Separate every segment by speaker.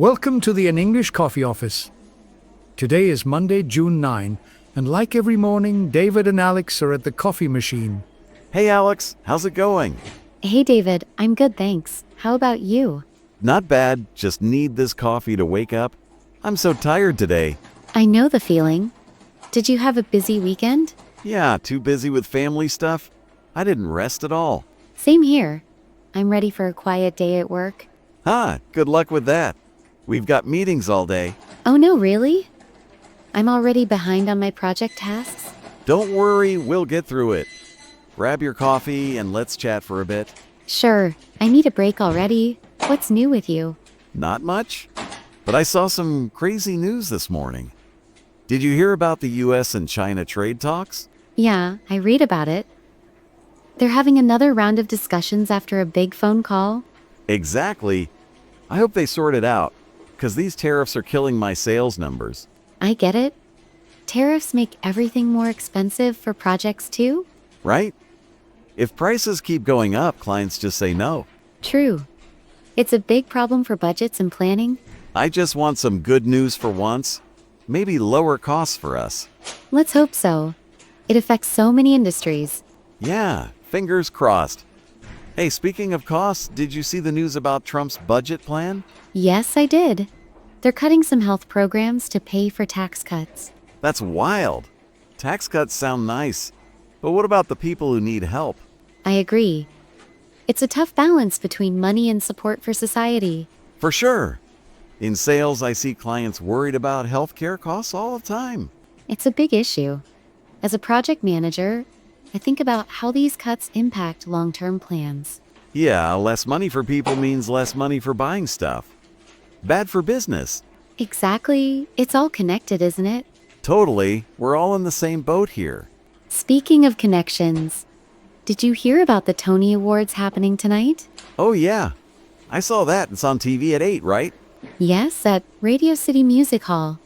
Speaker 1: Welcome to the An English Coffee Office. Today is Monday, June 9, and like every morning, David and Alex are at the coffee machine.
Speaker 2: Hey Alex, how's it going?
Speaker 3: Hey David, I'm good thanks. How about you?
Speaker 2: Not bad, just need this coffee to wake up. I'm so tired today.
Speaker 3: I know the feeling. Did you have a busy weekend?
Speaker 2: Yeah, too busy with family stuff. I didn't rest at all.
Speaker 3: Same here. I'm ready for a quiet day at work.
Speaker 2: Good luck with that. We've got meetings all day.
Speaker 3: Oh no, really? I'm already behind on my project tasks.
Speaker 2: Don't worry, we'll get through it. Grab your coffee and let's chat for a bit.
Speaker 3: Sure, I need a break already. What's new with you?
Speaker 2: Not much, but I saw some crazy news this morning. Did you hear about the US and China trade talks?
Speaker 3: Yeah, I read about it. They're having another round of discussions after a big phone call.
Speaker 2: Exactly. I hope they sort it out, because these tariffs are killing my sales numbers.
Speaker 3: I get it. Tariffs make everything more expensive for projects too?
Speaker 2: Right? If prices keep going up, clients just say no.
Speaker 3: True. It's a big problem for budgets and planning.
Speaker 2: I just want some good news for once. Maybe lower costs for us.
Speaker 3: Let's hope so. It affects so many industries.
Speaker 2: Yeah, fingers crossed. Hey, speaking of costs, did you see the news about Trump's budget plan?
Speaker 3: Yes, I did. They're cutting some health programs to pay for tax cuts.
Speaker 2: That's wild. Tax cuts sound nice, but what about the people who need help?
Speaker 3: I agree. It's a tough balance between money and support for society.
Speaker 2: For sure. In sales, I see clients worried about healthcare costs all the time.
Speaker 3: It's a big issue. As a project manager, I think about how these cuts impact long-term plans.
Speaker 2: Yeah, less money for people means less money for buying stuff. Bad for business.
Speaker 3: Exactly. It's all connected, isn't it?
Speaker 2: Totally. We're all in the same boat here.
Speaker 3: Speaking of connections, did you hear about the Tony Awards happening tonight?
Speaker 2: Oh yeah. I saw that. It's on TV at 8, right?
Speaker 3: Yes, at Radio City Music Hall.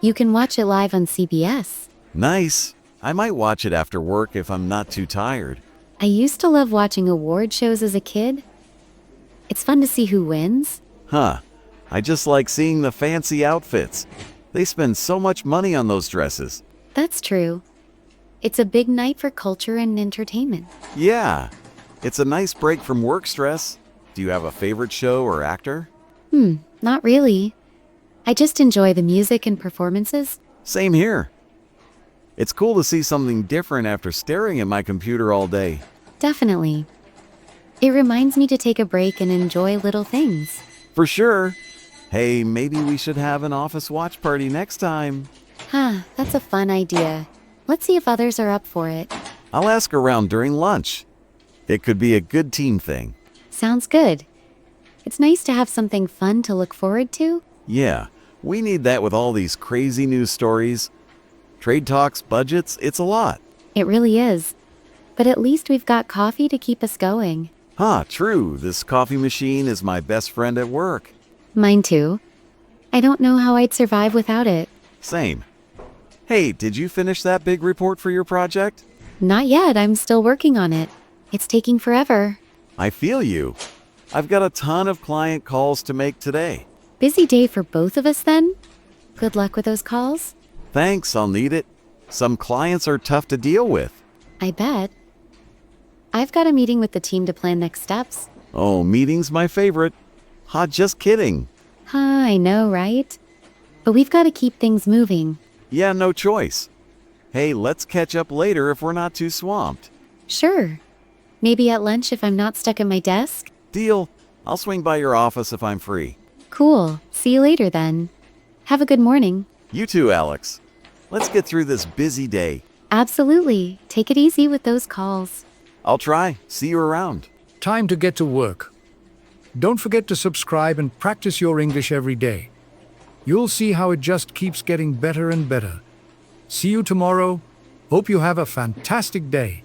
Speaker 3: You can watch it live on CBS.
Speaker 2: Nice. I might watch it after work if I'm not too tired.
Speaker 3: I used to love watching award shows as a kid. It's fun to see who wins.
Speaker 2: I just like seeing the fancy outfits. They spend so much money on those dresses.
Speaker 3: That's true. It's a big night for culture and entertainment.
Speaker 2: Yeah. It's a nice break from work stress. Do you have a favorite show or actor?
Speaker 3: Not really. I just enjoy the music and performances.
Speaker 2: Same here. It's cool to see something different after staring at my computer all day.
Speaker 3: Definitely. It reminds me to take a break and enjoy little things.
Speaker 2: For sure. Hey, maybe we should have an office watch party next time.
Speaker 3: That's a fun idea. Let's see if others are up for it.
Speaker 2: I'll ask around during lunch. It could be a good team thing.
Speaker 3: Sounds good. It's nice to have something fun to look forward to.
Speaker 2: Yeah, we need that with all these crazy news stories. Trade talks, budgets, it's a lot.
Speaker 3: It really is. But at least we've got coffee to keep us going.
Speaker 2: True. This coffee machine is my best friend at work.
Speaker 3: Mine too. I don't know how I'd survive without it.
Speaker 2: Same. Hey, did you finish that big report for your project?
Speaker 3: Not yet, I'm still working on it. It's taking forever.
Speaker 2: I feel you. I've got a ton of client calls to make today.
Speaker 3: Busy day for both of us then? Good luck with those calls.
Speaker 2: Thanks, I'll need it. Some clients are tough to deal with.
Speaker 3: I bet. I've got a meeting with the team to plan next steps.
Speaker 2: Oh, meeting's my favorite. Just kidding.
Speaker 3: I know, right? But we've got to keep things moving.
Speaker 2: Yeah, no choice. Hey, let's catch up later if we're not too swamped.
Speaker 3: Sure. Maybe at lunch if I'm not stuck at my desk?
Speaker 2: Deal. I'll swing by your office if I'm free.
Speaker 3: Cool. See you later then. Have a good morning.
Speaker 2: You too, Alex. Let's get through this busy day.
Speaker 3: Absolutely. Take it easy with those calls.
Speaker 2: I'll try. See you around.
Speaker 1: Time to get to work. Don't forget to subscribe and practice your English every day. You'll see how it just keeps getting better and better. See you tomorrow. Hope you have a fantastic day.